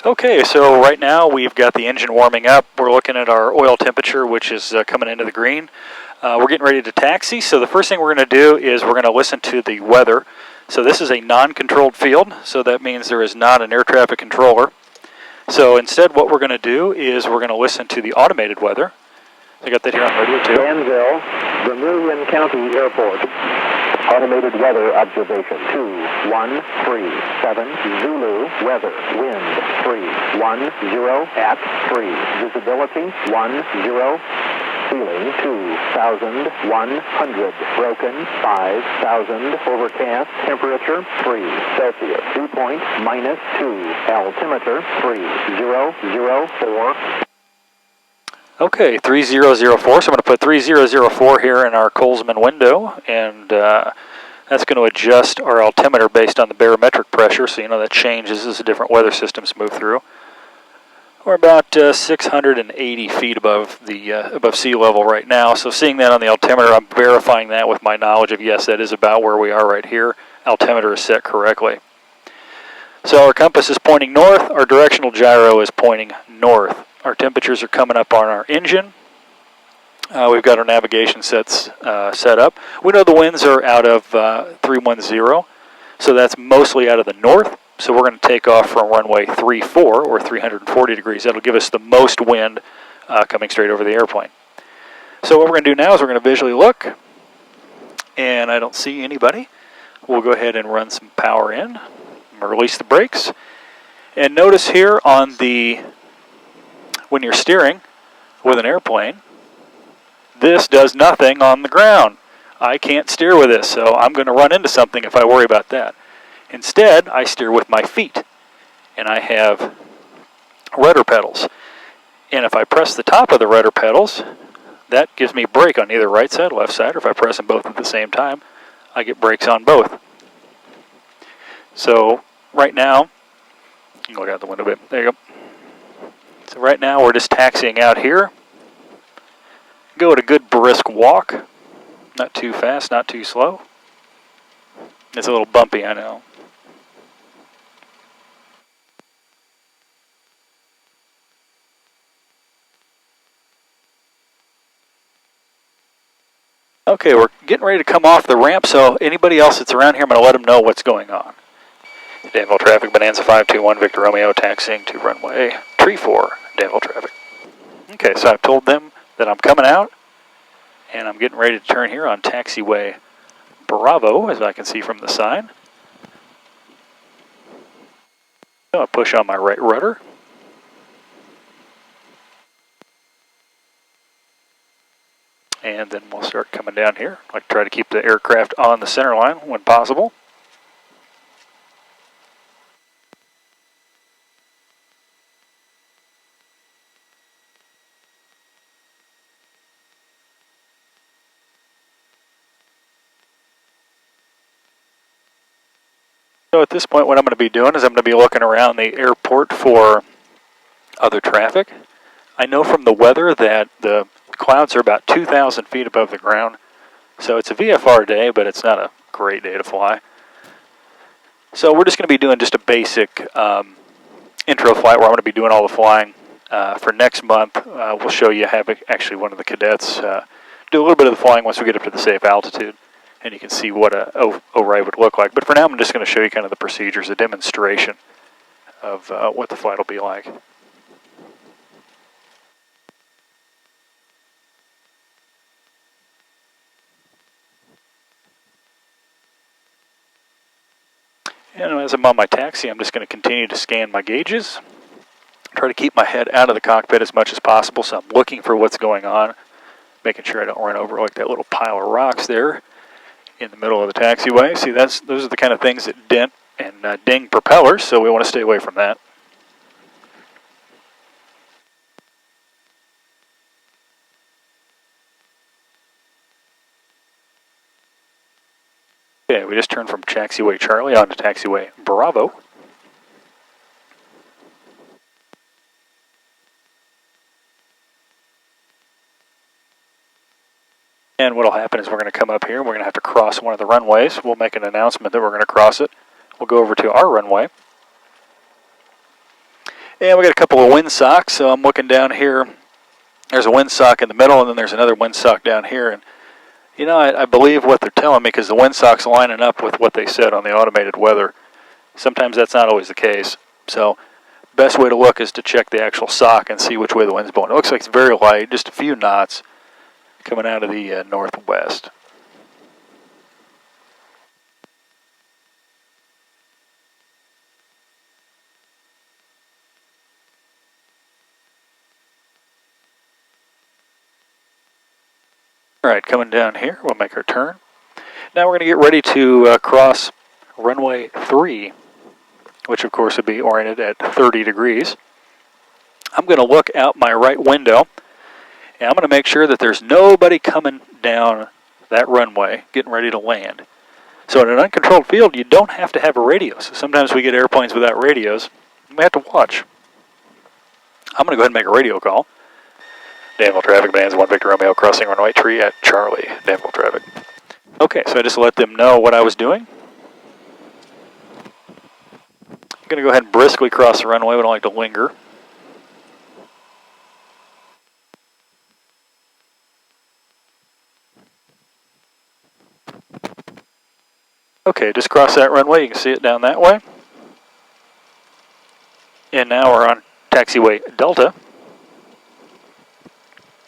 Okay, so right now we've got the engine warming up. We're looking at our oil temperature, which is coming into the green. We're getting ready to taxi, so the first thing we're going to do is we're going to listen to the weather. So this is a non-controlled field, so that means there is not an air traffic controller. So instead what we're going to do is we're going to listen to the automated weather. I got that here on radio too. Danville, Vermilion County Airport. Automated weather observation 2137 Zulu weather wind 310 at 3 visibility 10 ceiling 2,100 broken 5,000 overcast temperature 3 Celsius dew point -2 altimeter 3004. Okay, 3004, so I'm going to put 3004 here in our Colesman window, and that's going to adjust our altimeter based on the barometric pressure, so you know that changes as the different weather systems move through. We're about 680 feet above sea level right now, so seeing that on the altimeter, I'm verifying that with my knowledge of, yes, that is about where we are right here. Altimeter is set correctly. So our compass is pointing north, our directional gyro is pointing north. Our temperatures are coming up on our engine. We've got our navigation sets set up. We know the winds are out of 310, so that's mostly out of the north. So we're going to take off from runway 34 or 340 degrees. That'll give us the most wind coming straight over the airplane. So what we're going to do now is we're going to visually look, and I don't see anybody. We'll go ahead and run some power in. I'm going to release the brakes. And notice here on the when you're steering with an airplane, this does nothing on the ground. I can't steer with this, so I'm going to run into something if I worry about that. Instead, I steer with my feet, and I have rudder pedals. And if I press the top of the rudder pedals, that gives me brake on either right side, left side, or if I press them both at the same time, I get brakes on both. So right now, you can look out the window a bit. There you go. So right now we're just taxiing out here. Go at a good brisk walk. Not too fast, not too slow. It's a little bumpy, I know. Okay, we're getting ready to come off the ramp, so anybody else that's around here, I'm going to let them know what's going on. Danville traffic, Bonanza 521, Victor Romeo, taxiing to runway 34, Danville traffic. Okay, so I've told them that I'm coming out, and I'm getting ready to turn here on taxiway Bravo, as I can see from the sign. So I'll push on my right rudder. And then we'll start coming down here. I like to try to keep the aircraft on the center line when possible. So at this point what I'm going to be doing is I'm going to be looking around the airport for other traffic. I know from the weather that the clouds are about 2,000 feet above the ground. So it's a VFR day, but it's not a great day to fly. So we're just going to be doing just a basic intro flight where I'm going to be doing all the flying. For next month, we'll show you actually one of the cadets do a little bit of the flying once we get up to the safe altitude. And you can see what a O-ride would look like. But for now, I'm just going to show you kind of the procedures, a demonstration of what the flight will be like. And as I'm on my taxi, I'm just going to continue to scan my gauges. Try to keep my head out of the cockpit as much as possible, so I'm looking for what's going on, making sure I don't run over like that little pile of rocks there in the middle of the taxiway. See, those are the kind of things that dent and ding propellers, so we want to stay away from that. Okay, we just turned from taxiway Charlie onto taxiway Bravo. And what will happen is we're going to come up here and we're going to have to cross one of the runways. We'll make an announcement that we're going to cross it. We'll go over to our runway. And we got a couple of windsocks, so I'm looking down here. There's a windsock in the middle, and then there's another windsock down here. And you know, I believe what they're telling me because the windsock's lining up with what they said on the automated weather. Sometimes that's not always the case. So best way to look is to check the actual sock and see which way the wind's blowing. It looks like it's very light, just a few knots coming out of the northwest. All right, coming down here, we'll make our turn. Now we're going to get ready to cross runway 3, which of course would be oriented at 30 degrees. I'm going to look out my right window, and I'm going to make sure that there's nobody coming down that runway getting ready to land. So in an uncontrolled field, you don't have to have a radio. So sometimes we get airplanes without radios, and we have to watch. I'm going to go ahead and make a radio call. Danville traffic, Bonanza 1 Victor Romeo, crossing runway 3 at Charlie, Danville traffic. Okay, so I just let them know what I was doing. I'm going to go ahead and briskly cross the runway, but I don't like to linger. Okay, just cross that runway. You can see it down that way. And now we're on taxiway Delta,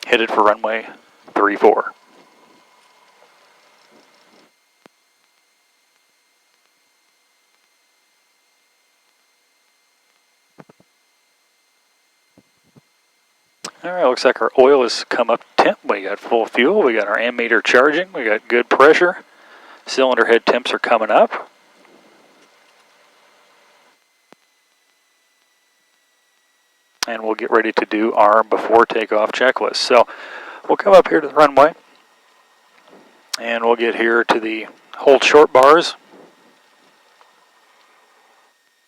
headed for runway 34. All right, looks like our oil has come up to temp. We got full fuel. We got our ammeter charging. We got good pressure. Cylinder head temps are coming up. And we'll get ready to do our before takeoff checklist. So we'll come up here to the runway, and we'll get here to the hold short bars.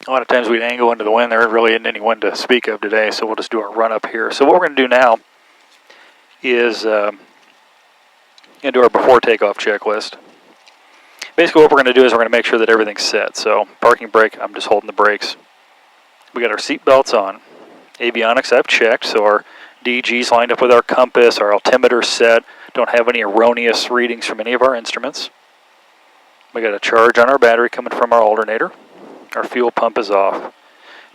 A lot of times we'd angle into the wind. There really isn't any wind to speak of today, so we'll just do our run up here. So what we're going to do now is do our before takeoff checklist. Basically what we're going to do is we're going to make sure that everything's set. So parking brake, I'm just holding the brakes. We got our seat belts on. Avionics I've checked, so our DG's lined up with our compass, our altimeter set. Don't have any erroneous readings from any of our instruments. We got a charge on our battery coming from our alternator. Our fuel pump is off.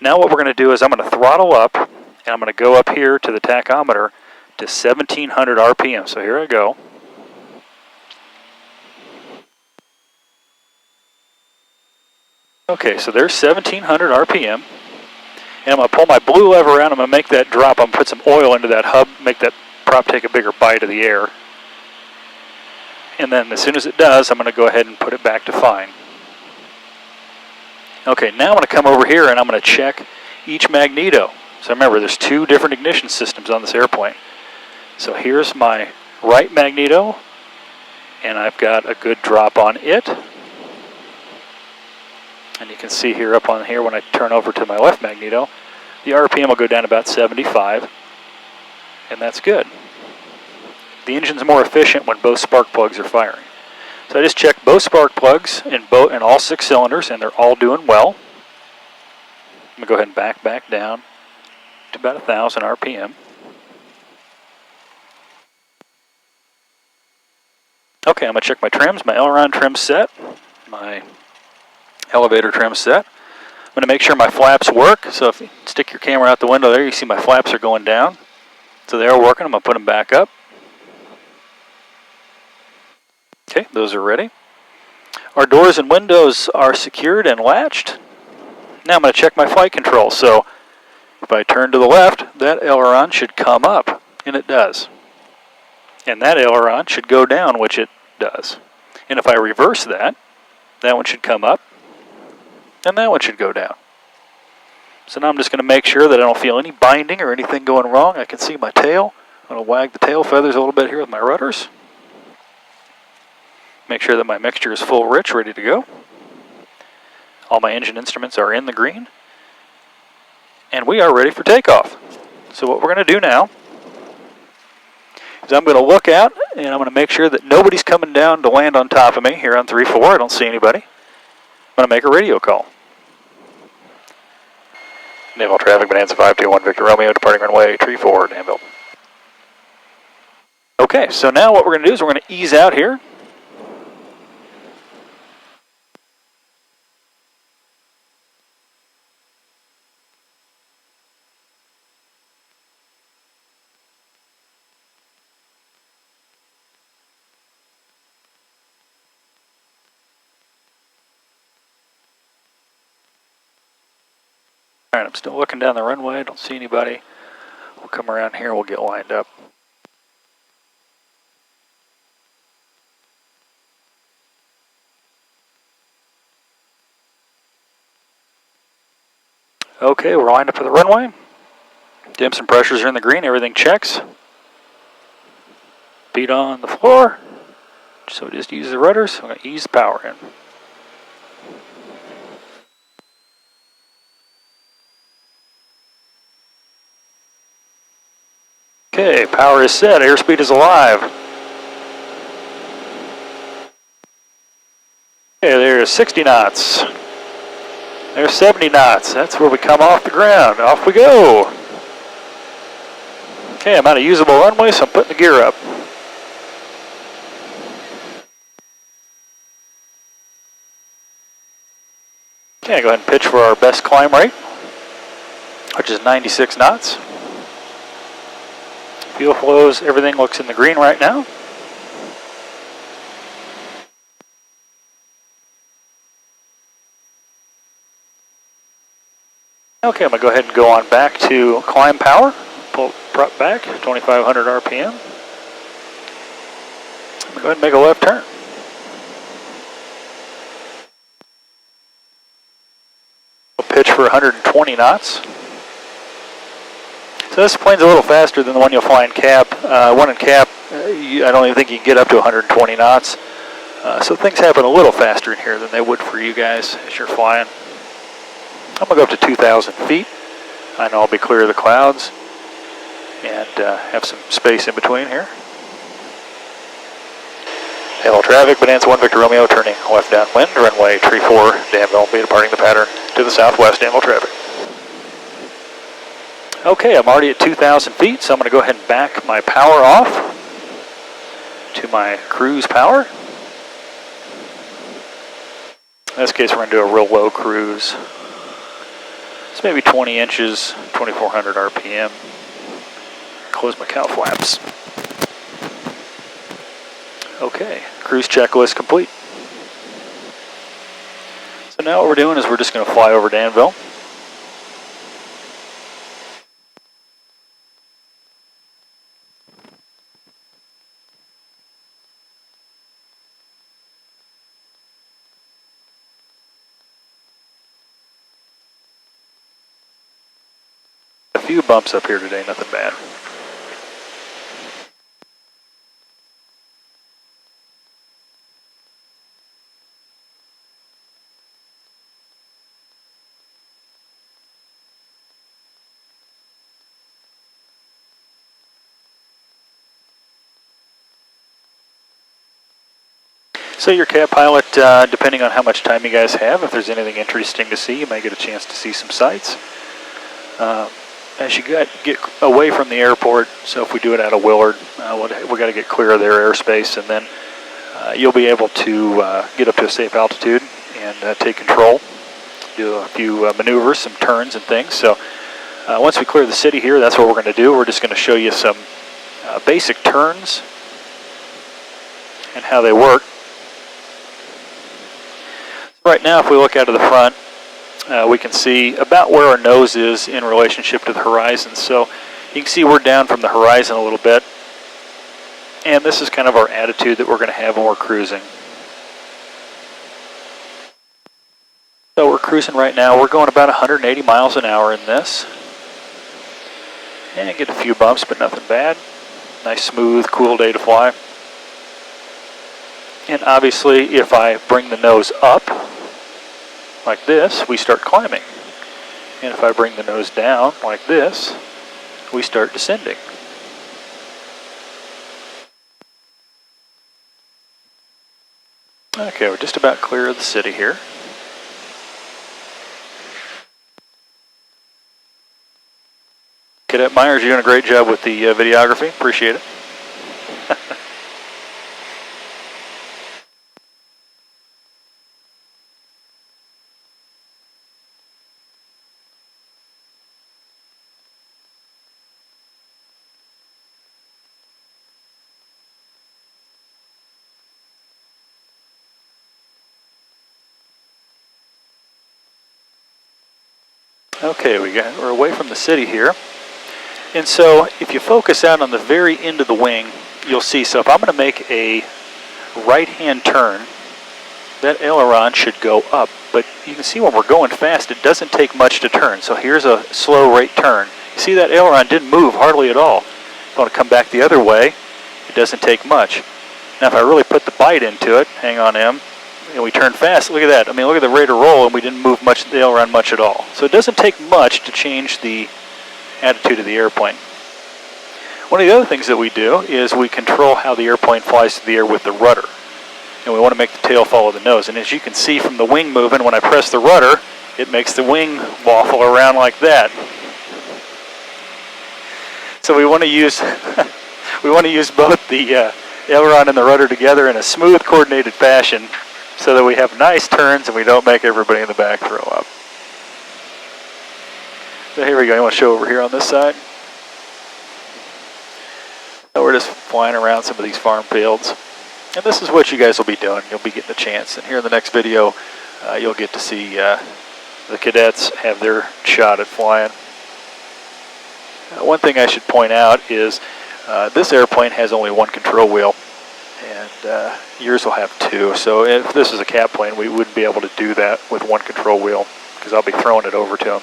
Now what we're going to do is I'm going to throttle up, and I'm going to go up here to the tachometer to 1700 RPM. So here I go. Okay, so there's 1700 RPM. And I'm going to pull my blue lever out. I'm going to make that drop. I'm going to put some oil into that hub, make that prop take a bigger bite of the air. And then as soon as it does, I'm going to go ahead and put it back to fine. Okay, now I'm going to come over here and I'm going to check each magneto. So remember, there's 2 different ignition systems on this airplane. So here's my right magneto, and I've got a good drop on it. And you can see here up on here when I turn over to my left magneto, the RPM will go down about 75, and that's good. The engine's more efficient when both spark plugs are firing. So I just checked both spark plugs in all 6 cylinders, and they're all doing well. I'm going to go ahead and back down to about 1000 RPM. Okay, I'm going to check my trims, my aileron trim set, my elevator trim set. I'm going to make sure my flaps work. So if you stick your camera out the window there, you see my flaps are going down. So they're working. I'm going to put them back up. Okay, those are ready. Our doors and windows are secured and latched. Now I'm going to check my flight control. So if I turn to the left, that aileron should come up, and it does. And that aileron should go down, which it does. And if I reverse that, that one should come up, and that one should go down. So now I'm just going to make sure that I don't feel any binding or anything going wrong. I can see my tail. I'm going to wag the tail feathers a little bit here with my rudders. Make sure that my mixture is full rich, ready to go. All my engine instruments are in the green. And we are ready for takeoff. So what we're going to do now is I'm going to look out, and I'm going to make sure that nobody's coming down to land on top of me here on 3-4. I don't see anybody. I'm going to make a radio call. Danville traffic, Bonanza 521 Victor Romeo, departing runway tree 4, Danville. Okay, so now what we're going to do is we're going to ease out here. All right, I'm still looking down the runway, don't see anybody. We'll come around here, we'll get lined up. Okay, we're lined up for the runway. Temps and pressures are in the green, everything checks. Feet on the floor. So just use the rudders, I'm going to ease the power in. Okay, power is set, airspeed is alive. Okay, there's 60 knots. There's 70 knots, that's where we come off the ground. Off we go. Okay, I'm out of usable runway, so I'm putting the gear up. Okay, go ahead and pitch for our best climb rate, which is 96 knots. Fuel flows, everything looks in the green right now. Okay, I'm going to go ahead and go on back to climb power. Pull prop back, 2,500 RPM. I'm going to go ahead and make a left turn. We'll pitch for 120 knots. So this plane's a little faster than the one you'll fly in cab. One in cab, I don't even think you can get up to 120 knots. So things happen a little faster in here than they would for you guys as you're flying. I'm going to go up to 2,000 feet. I know I'll be clear of the clouds and have some space in between here. Hello traffic, Bonanza 1 Victor Romeo, turning left downwind, runway tree 4, Danville, be departing the pattern to the southwest, Danville traffic. Okay, I'm already at 2,000 feet, so I'm going to go ahead and back my power off to my cruise power. In this case, we're going to do a real low cruise. It's maybe 20 inches, 2,400 RPM. Close my cow flaps. Okay, cruise checklist complete. So now what we're doing is we're just going to fly over Danville. A few bumps up here today, nothing bad. So your cab pilot, depending on how much time you guys have, if there's anything interesting to see, you may get a chance to see some sights. As you get away from the airport, so if we do it out of Willard, we got to get clear of their airspace, and then you'll be able to get up to a safe altitude and take control, do a few maneuvers, some turns and things. So once we clear the city here, that's what we're going to do. We're just going to show you some basic turns and how they work. Right now, if we look out of the front, we can see about where our nose is in relationship to the horizon. So you can see we're down from the horizon a little bit. And this is kind of our attitude that we're going to have when we're cruising. So we're cruising right now. We're going about 180 miles an hour in this. And get a few bumps, but nothing bad. Nice, smooth, cool day to fly. And obviously, if I bring the nose up, like this, we start climbing. And if I bring the nose down like this, we start descending. Okay, we're just about clear of the city here. Cadet Myers, you're doing a great job with the videography. Appreciate it. Okay, we're away from the city here. And so if you focus out on the very end of the wing, you'll see, so if I'm going to make a right-hand turn, that aileron should go up. But you can see when we're going fast, it doesn't take much to turn. So here's a slow rate turn. You see that aileron didn't move hardly at all. If I want to come back the other way, it doesn't take much. Now if I really put the bite into it, hang on M, and we turn fast, look at that. I mean, look at the rate of roll, and we didn't move much the aileron much at all. So it doesn't take much to change the attitude of the airplane. One of the other things that we do is we control how the airplane flies through the air with the rudder. And we want to make the tail follow the nose. And as you can see from the wing movement, when I press the rudder, it makes the wing waffle around like that. So we want to use both the aileron and the rudder together in a smooth, coordinated fashion, so that we have nice turns and we don't make everybody in the back throw up. So here we go. You want to show over here on this side? So we're just flying around some of these farm fields. And this is what you guys will be doing. You'll be getting a chance. And here in the next video, you'll get to see the cadets have their shot at flying. One thing I should point out is this airplane has only one control wheel. And yours will have two. So if this is a cat plane, we wouldn't be able to do that with one control wheel, because I'll be throwing it over to them.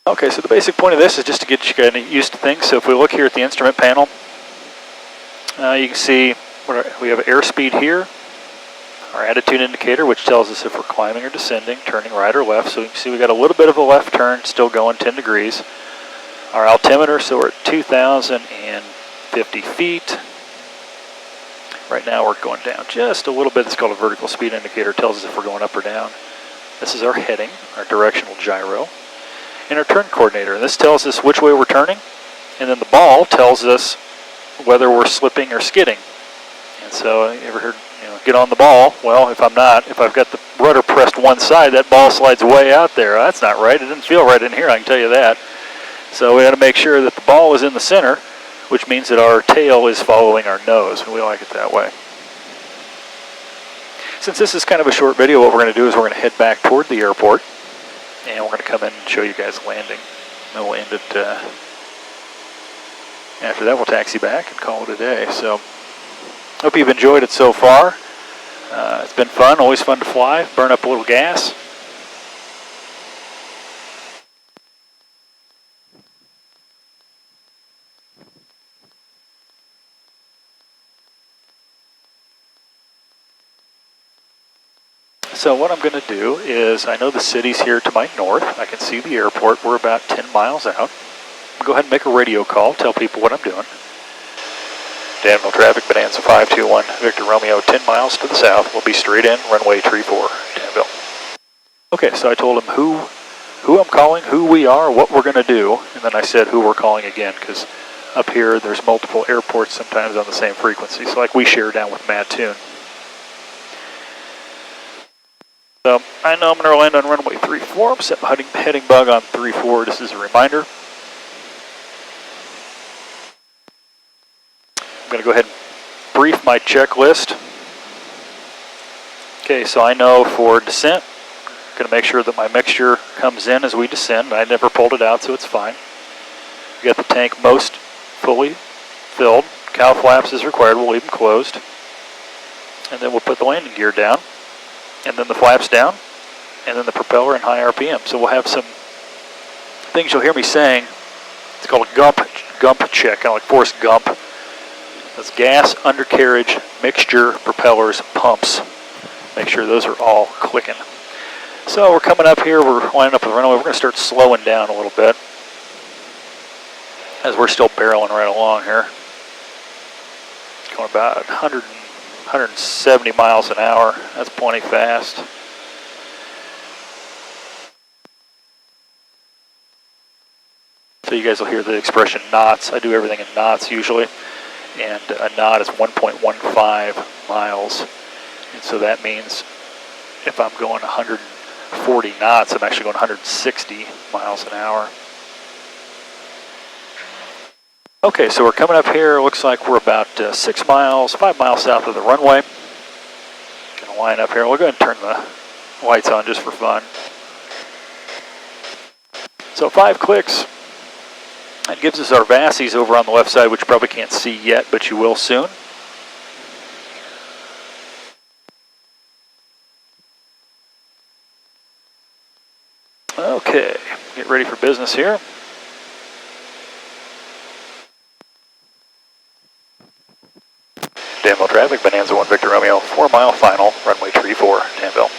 Okay, so the basic point of this is just to get you kind of used to things. So if we look here at the instrument panel, you can see we have airspeed here, our attitude indicator, which tells us if we're climbing or descending, turning right or left. So you can see we got a little bit of a left turn, still going 10 degrees. Our altimeter, so we're at 2,050 feet. Right now we're going down just a little bit. It's called a vertical speed indicator. Tells us if we're going up or down. This is our heading, our directional gyro, and our turn coordinator. And this tells us which way we're turning. And then the ball tells us whether we're slipping or skidding. And so, you ever heard, get on the ball? Well, if I've got the rudder pressed one side, that ball slides way out there. That's not right. It didn't feel right in here, I can tell you that. So we got to make sure that the ball is in the center, which means that our tail is following our nose, and we like it that way. Since this is kind of a short video, what we're going to do is we're going to head back toward the airport, and we're going to come in and show you guys landing. And then we'll end it, after that we'll taxi back and call it a day. So, hope you've enjoyed it so far. It's been fun, always fun to fly, burn up a little gas. So what I'm going to do is, I know the city's here to my north. I can see the airport. We're about 10 miles out. I'll go ahead and make a radio call, tell people what I'm doing. Danville traffic, Bonanza 521, Victor Romeo, 10 miles to the south. We'll be straight in, runway 34, Danville. Okay, so I told him who I'm calling, who we are, what we're going to do, and then I said who we're calling again, because up here there's multiple airports sometimes on the same frequency, so like we share down with Mattoon. So I know I'm going to land on runway 34. I'm set my heading bug on 34. This is a reminder. I'm going to go ahead and brief my checklist. Okay, so I know for descent, I'm going to make sure that my mixture comes in as we descend. I never pulled it out, so it's fine. We got the tank most fully filled. Cow flaps is required. We'll leave them closed. And then we'll put the landing gear down. And then the flaps down, and then the propeller in high RPM. So we'll have some things you'll hear me saying. It's called a gump check, kind of like Forrest Gump. That's gas, undercarriage, mixture, propellers, pumps. Make sure those are all clicking. So we're coming up here, we're lining up with the runway. We're going to start slowing down a little bit, as we're still barreling right along here. Going about 170 miles an hour. That's plenty fast. So you guys will hear the expression knots. I do everything in knots usually. And a knot is 1.15 miles. And so that means if I'm going 140 knots, I'm actually going 160 miles an hour. Okay, so we're coming up here. Looks like we're about 5 miles south of the runway. Gonna line up here. We'll go ahead and turn the lights on just for fun. So 5 clicks. That gives us our VASIs over on the left side, which you probably can't see yet, but you will soon. Okay, get ready for business here. Danville traffic, Bonanza 1 Victor Romeo, 4 mile final, runway tree 4, Danville.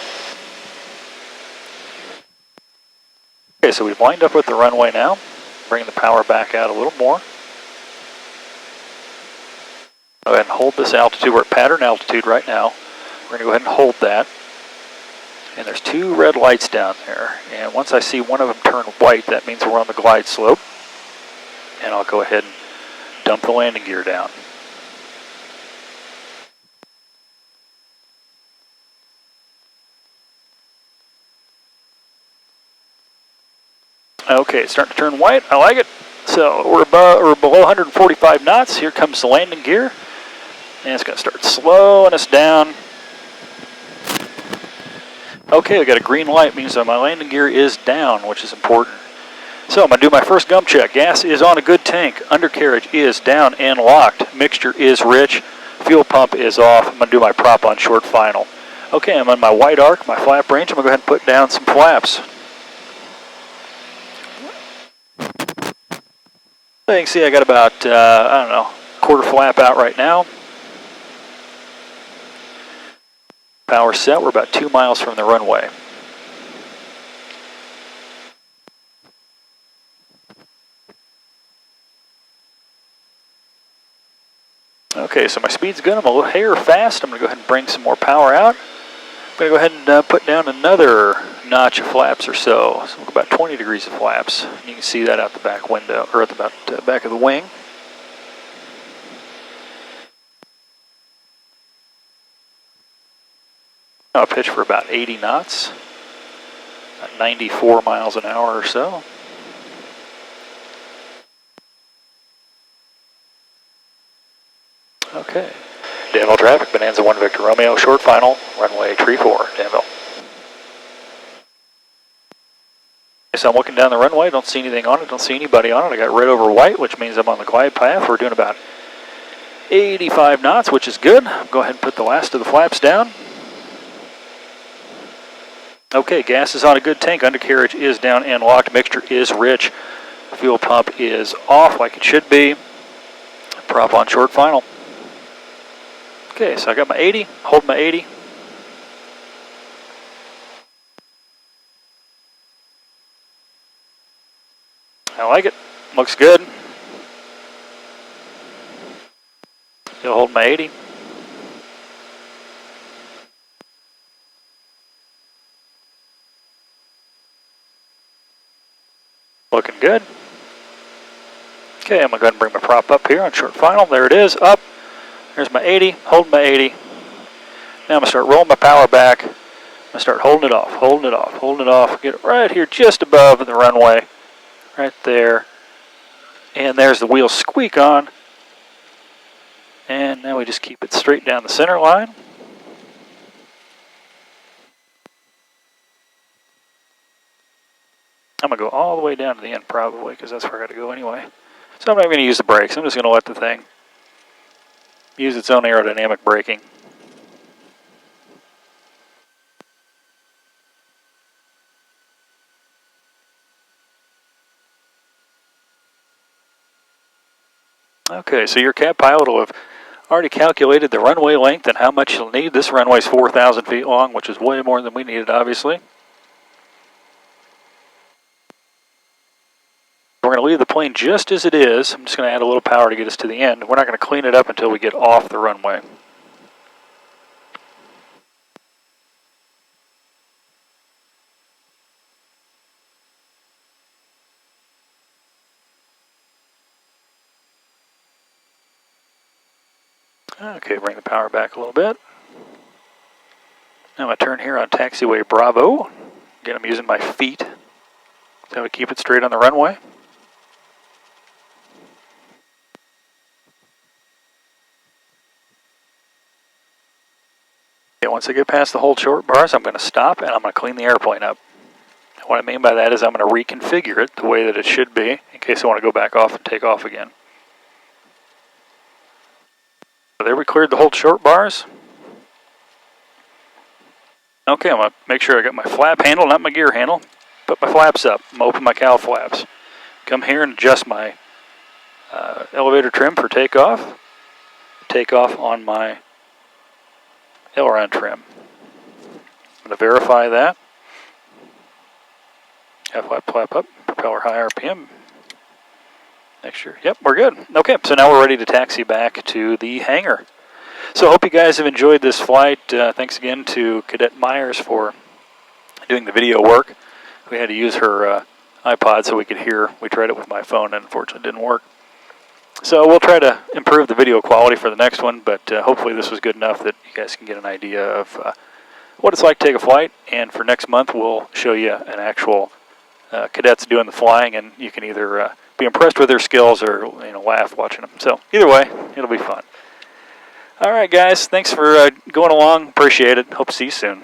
Okay, so we've lined up with the runway now. Bring the power back out a little more. Go ahead and hold this altitude. We're at pattern altitude right now. We're going to go ahead and hold that. And there's 2 red lights down there. And once I see one of them turn white, that means we're on the glide slope. And I'll go ahead and dump the landing gear down. Okay, it's starting to turn white. I like it. So we're below 145 knots. Here comes the landing gear. And it's going to start slowing us down. Okay, I got a green light, means that my landing gear is down, which is important. So I'm going to do my first gum check. Gas is on a good tank. Undercarriage is down and locked. Mixture is rich. Fuel pump is off. I'm going to do my prop on short final. Okay, I'm on my white arc, my flap range. I'm going to go ahead and put down some flaps. So you can see I got about, I don't know, quarter flap out right now. Power set, we're about 2 miles from the runway. Okay, so my speed's good. I'm a little hair fast. I'm going to go ahead and bring some more power out. I'm going to go ahead and put down another notch of flaps or so. So about 20 degrees of flaps. You can see that out the back window, or at the back of the wing. I'll pitch for about 80 knots, about 94 miles an hour or so. Okay. Danville traffic, Bonanza 1 Victor Romeo, short final, runway tree 4, Danville. So I'm looking down the runway, don't see anything on it, don't see anybody on it. I got red over white, which means I'm on the glide path. We're doing about 85 knots, which is good. Go ahead and put the last of the flaps down. Okay, gas is on a good tank. Undercarriage is down and locked. Mixture is rich. Fuel pump is off like it should be. Prop on short final. Okay, so I got my 80, hold my 80. I like it, looks good. Still hold my 80. Looking good. Okay, I'm going to go ahead and bring my prop up here on short final. There it is, up. There's my 80, hold my 80. Now I'm going to start rolling my power back. I'm going to start holding it off, holding it off, holding it off. Get it right here just above the runway. Right there. And there's the wheel squeak on. And now we just keep it straight down the center line. I'm going to go all the way down to the end probably, because that's where I got to go anyway. So I'm not going to use the brakes. I'm just going to let the thing use its own aerodynamic braking. Okay, so your cab pilot will have already calculated the runway length and how much you'll need. This runway is 4,000 feet long, which is way more than we needed, obviously. We're going to leave the plane just as it is. I'm just going to add a little power to get us to the end. We're not going to clean it up until we get off the runway. Okay, bring the power back a little bit. Now I'm going to turn here on taxiway Bravo. Again, I'm using my feet. So we keep it straight on the runway. Okay, once I get past the hold short bars, I'm going to stop and I'm going to clean the airplane up. What I mean by that is I'm going to reconfigure it the way that it should be in case I want to go back off and take off again. So there we cleared the hold short bars. Okay, I'm going to make sure I got my flap handle, not my gear handle. Put my flaps up. I'm going to open my cowl flaps. Come here and adjust my elevator trim for takeoff. Takeoff on my aileron trim. I'm going to verify that. Flap up, propeller high RPM. Next year. Yep, we're good. Okay, so now we're ready to taxi back to the hangar. So I hope you guys have enjoyed this flight. Thanks again to Cadet Myers for doing the video work. We had to use her iPod so we could hear. We tried it with my phone and unfortunately it didn't work. So we'll try to improve the video quality for the next one, but hopefully this was good enough that you guys can get an idea of what it's like to take a flight. And for next month we'll show you an actual cadets doing the flying, and you can either be impressed with their skills or laugh watching them. So either way, it'll be fun. All right, guys, thanks for going along. Appreciate it. Hope to see you soon.